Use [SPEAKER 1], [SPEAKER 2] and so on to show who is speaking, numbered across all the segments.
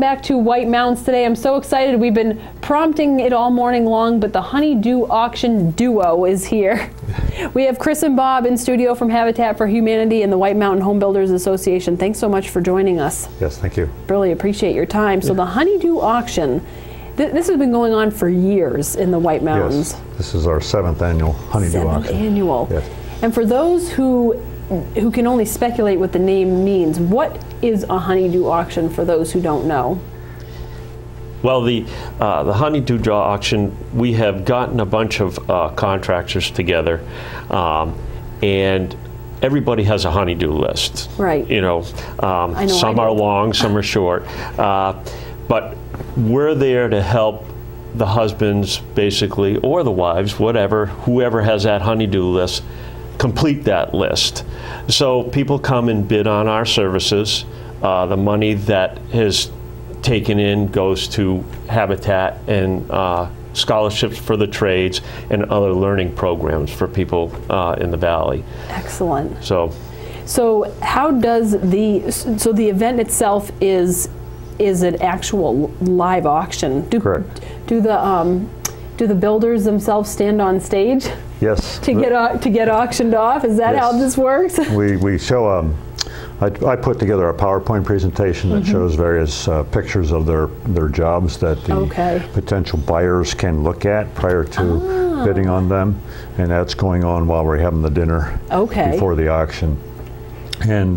[SPEAKER 1] back to White Mountains today. I'm so excited. We've been prompting it all morning long, but the Honeydew Auction Duo is here. We have Chris and Bob in studio from Habitat for Humanity and the White Mountain Home Builders Association. Thanks so much for joining us.
[SPEAKER 2] Yes, thank you.
[SPEAKER 1] Really appreciate your time. So the Honeydew Auction, this has been going on for years in the White Mountains.
[SPEAKER 2] Yes, this is our 7th annual Honeydew Auction.
[SPEAKER 1] 7th annual.
[SPEAKER 2] Yes.
[SPEAKER 1] And for those who can only speculate what the name means, what is a honeydew auction for those who don't know?
[SPEAKER 3] Well, the honeydew auction, we have gotten a bunch of contractors together, and everybody has a honeydew list.
[SPEAKER 1] Right.
[SPEAKER 3] You know, some are long, some are short, but we're there to help the husbands, basically, or the wives, whatever, whoever has that honeydew list, complete that list. So people come and bid on our services. The money that is taken in goes to Habitat and scholarships for the trades and other learning programs for people in the valley.
[SPEAKER 1] Excellent.
[SPEAKER 3] So
[SPEAKER 1] how does the event itself is an actual live auction?
[SPEAKER 2] Correct.
[SPEAKER 1] Do the builders themselves stand on stage?
[SPEAKER 2] Yes.
[SPEAKER 1] To get auctioned off? Is that how this works?
[SPEAKER 2] We show, I put together a PowerPoint presentation that shows various pictures of their jobs that the potential buyers can look at prior to bidding on them. And that's going on while we're having the dinner before the auction. And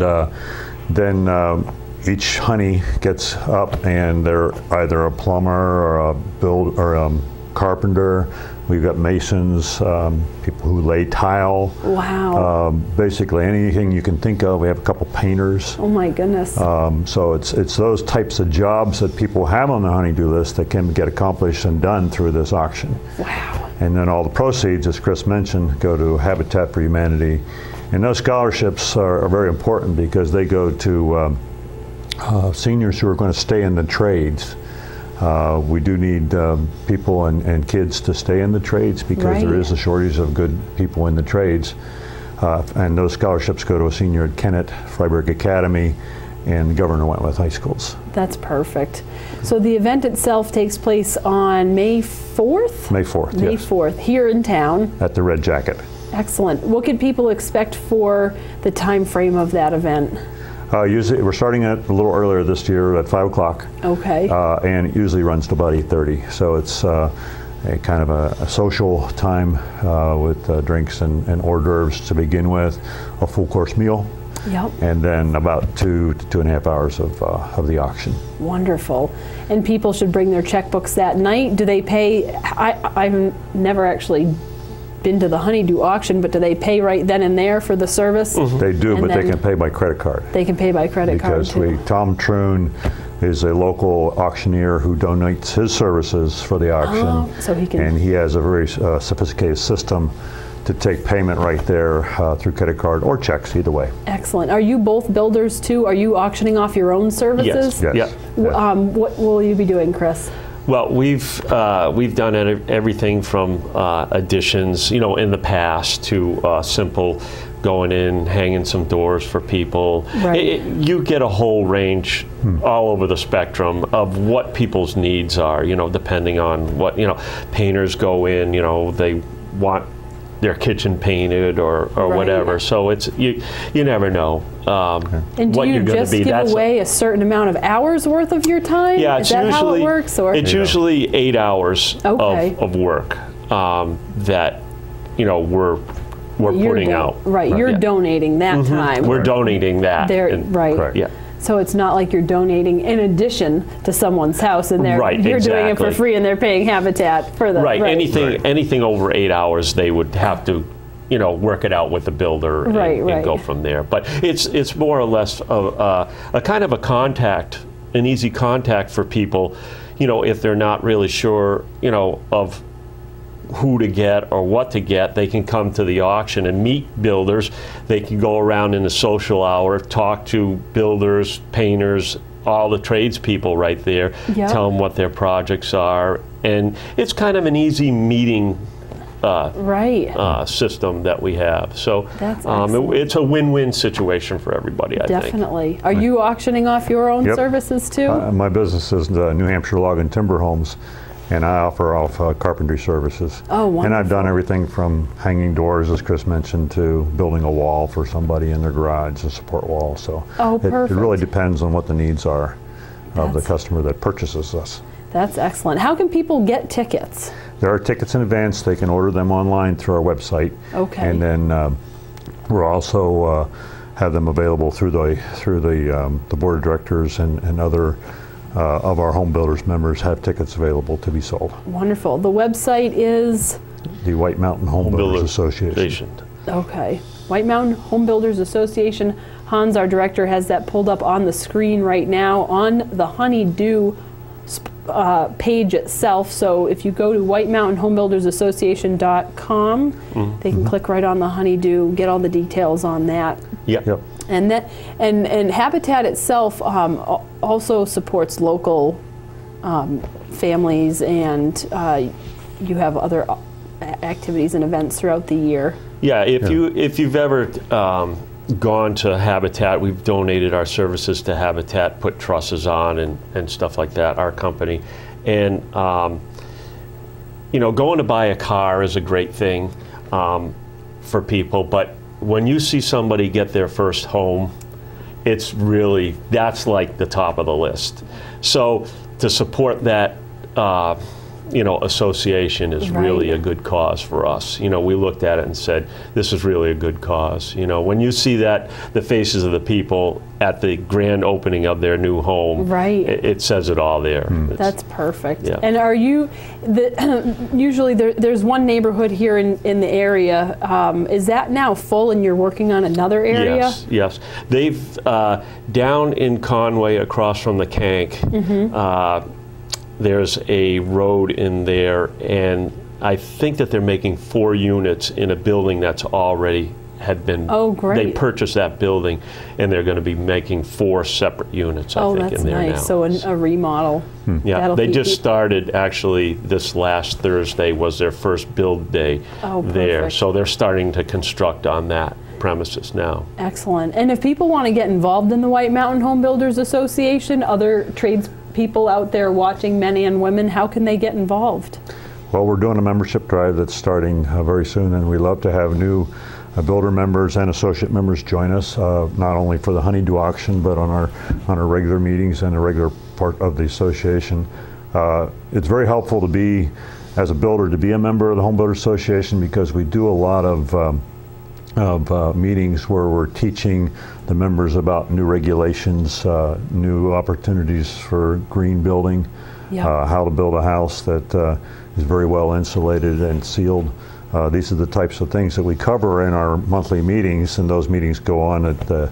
[SPEAKER 2] then each honey gets up and they're either a plumber or a carpenter. We've got masons, people who lay tile.
[SPEAKER 1] Wow.
[SPEAKER 2] Basically anything you can think of. We have a couple painters.
[SPEAKER 1] Oh my goodness.
[SPEAKER 2] So it's those types of jobs that people have on the honeydew list that can get accomplished and done through this auction.
[SPEAKER 1] Wow.
[SPEAKER 2] And then all the proceeds, as Chris mentioned, go to Habitat for Humanity. And those scholarships are very important because they go to seniors who are going to stay in the trades. We do need people and kids to stay in the trades because there is a shortage of good people in the trades. And those scholarships go to a senior at Kennett, Freiburg Academy, and Governor Wentworth High Schools.
[SPEAKER 1] That's perfect. So the event itself takes place on May 4th?
[SPEAKER 2] May 4th, yes.
[SPEAKER 1] May 4th, here in town.
[SPEAKER 2] At the Red Jacket.
[SPEAKER 1] Excellent. What can people expect for the time frame of that event?
[SPEAKER 2] Usually, we're starting it a little earlier this year at 5 o'clock.
[SPEAKER 1] Okay.
[SPEAKER 2] And it usually runs to about 8:30. So it's a kind of a social time with drinks and hors d'oeuvres to begin with, a full course meal.
[SPEAKER 1] Yep. And
[SPEAKER 2] then about 2 to 2.5 hours of the auction.
[SPEAKER 1] Wonderful. And people should bring their checkbooks that night. Do they pay? I've never actually been to the honeydew auction, but do they pay right then and there for the service?
[SPEAKER 2] They do, but they can pay by credit card.
[SPEAKER 1] They can pay by credit card too.
[SPEAKER 2] Because Tom Troon is a local auctioneer who donates his services for the auction.
[SPEAKER 1] So he can.
[SPEAKER 2] And he has a very sophisticated system to take payment right there through credit card or checks, either way.
[SPEAKER 1] Excellent. Are you both builders too? Are you auctioning off your own services?
[SPEAKER 2] Yes.
[SPEAKER 3] Yeah.
[SPEAKER 1] What will you be doing, Chris?
[SPEAKER 3] Well, we've done everything from additions, you know, in the past to simple going in, hanging some doors for people.
[SPEAKER 1] Right.
[SPEAKER 3] You get a whole range all over the spectrum of what people's needs are, you know, depending on what, you know, painters go in, you know, they want their kitchen painted or whatever. So it's you never know
[SPEAKER 1] and do
[SPEAKER 3] what
[SPEAKER 1] you
[SPEAKER 3] you're going to be.
[SPEAKER 1] Give away a certain amount of hours worth of your time?
[SPEAKER 3] Yeah,
[SPEAKER 1] is that usually how it works? Or
[SPEAKER 3] it's usually 8 hours of work that we're putting out.
[SPEAKER 1] Right, you're donating that time.
[SPEAKER 3] We're donating that.
[SPEAKER 1] Right.
[SPEAKER 3] Yeah.
[SPEAKER 1] So it's not like you're donating in addition to someone's house and you're doing it for free and they're paying Habitat for the
[SPEAKER 3] Anything over 8 hours, they would have to work it out with the builder and go from there. But it's more or less a kind of a contact, an easy contact for people, if they're not really sure, of who to get or what to get. They can come to the auction and meet builders. They can go around in the social hour, talk to builders, painters, all the tradespeople right there, tell them what their projects are. And it's kind of an easy meeting system that we have. So it's a win-win situation for everybody, I think.
[SPEAKER 1] Definitely. Are you auctioning off your own services too?
[SPEAKER 2] My business is New Hampshire Log and Timber Homes, and I offer carpentry services.
[SPEAKER 1] Oh, wonderful.
[SPEAKER 2] And I've done everything from hanging doors, as Chris mentioned, to building a wall for somebody in their garage, a support wall. So it really depends on what the needs are of the customer that purchases us.
[SPEAKER 1] That's excellent. How can people get tickets?
[SPEAKER 2] There are tickets in advance. They can order them online through our website.
[SPEAKER 1] Okay.
[SPEAKER 2] And then we'll also have them available through the board of directors and other of our home builders members have tickets available to be sold.
[SPEAKER 1] Wonderful. The website is?
[SPEAKER 2] The White Mountain Home Builders Association.
[SPEAKER 1] Okay. White Mountain Home Builders Association. Hans, our director, has that pulled up on the screen right now on the Honeydew page itself. So if you go to whitemountainhomebuildersassociation.com, they can click right on the Honeydew, get all the details on that.
[SPEAKER 2] Yep.
[SPEAKER 1] And Habitat itself also supports local families, and you have other activities and events throughout the year.
[SPEAKER 3] Yeah, if you've ever gone to Habitat, we've donated our services to Habitat, put trusses on and stuff like that, our company. And you know, going to buy a car is a great thing for people, but when you see somebody get their first home, it's really, that's like the top of the list. So to support that, you know, association is really a good cause for us. You know, we looked at it and said, this is really a good cause. You know, when you see that, the faces of the people at the grand opening of their new home, it says it all there.
[SPEAKER 1] That's perfect.
[SPEAKER 3] Yeah.
[SPEAKER 1] And are you, usually there's one neighborhood here in the area. Is that now full and you're working on another area?
[SPEAKER 3] Yes, yes. They've, down in Conway across from the Kank, there's a road in there, and I think that they're making 4 units in a building that's already had been, they purchased that building, and they're going to be making 4 separate units, I think, in there now.
[SPEAKER 1] So a remodel.
[SPEAKER 3] Yeah, they just started, actually, this last Thursday was their first build day there. So they're starting to construct on that premises now.
[SPEAKER 1] Excellent. And if people want to get involved in the White Mountain Home Builders Association, other trades people out there watching, men and women, how can they get involved?
[SPEAKER 2] Well, we're doing a membership drive that's starting very soon, and we love to have new builder members and associate members join us, not only for the Honeydew auction, but on our regular meetings and a regular part of the association. It's very helpful to be, as a builder, to be a member of the Home Builders Association, because we do a lot of meetings where we're teaching the members about new regulations, new opportunities for green building, how to build a house that is very well insulated and sealed. These are the types of things that we cover in our monthly meetings, and those meetings go on at the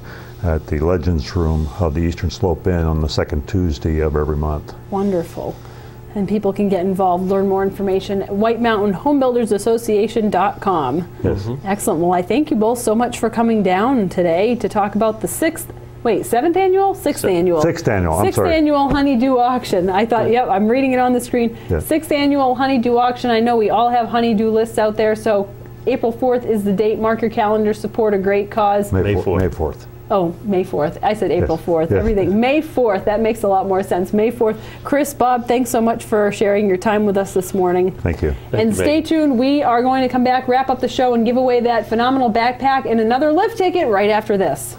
[SPEAKER 2] Legends Room of the Eastern Slope Inn on the second Tuesday of every month.
[SPEAKER 1] Wonderful. And people can get involved, learn more information at whitemountainhomebuildersassociation.com.
[SPEAKER 2] Yes.
[SPEAKER 1] Excellent. Well, I thank you both so much for coming down today to talk about the 6th annual? Sixth annual.
[SPEAKER 2] Sixth annual, I'm sorry.
[SPEAKER 1] 6th annual Honeydew auction. I thought, yep, I'm reading it on the screen. 6th annual Honeydew auction. I know we all have honeydew lists out there, so April 4th is the date. Mark your calendar, support a great cause.
[SPEAKER 2] May 4th.
[SPEAKER 1] Oh, May 4th. I said April 4th. Everything. May 4th. That makes a lot more sense. May 4th. Chris, Bob, thanks so much for sharing your time with us this morning.
[SPEAKER 2] Thank you.
[SPEAKER 1] And stay tuned. We are going to come back, wrap up the show, and give away that phenomenal backpack and another lift ticket right after this.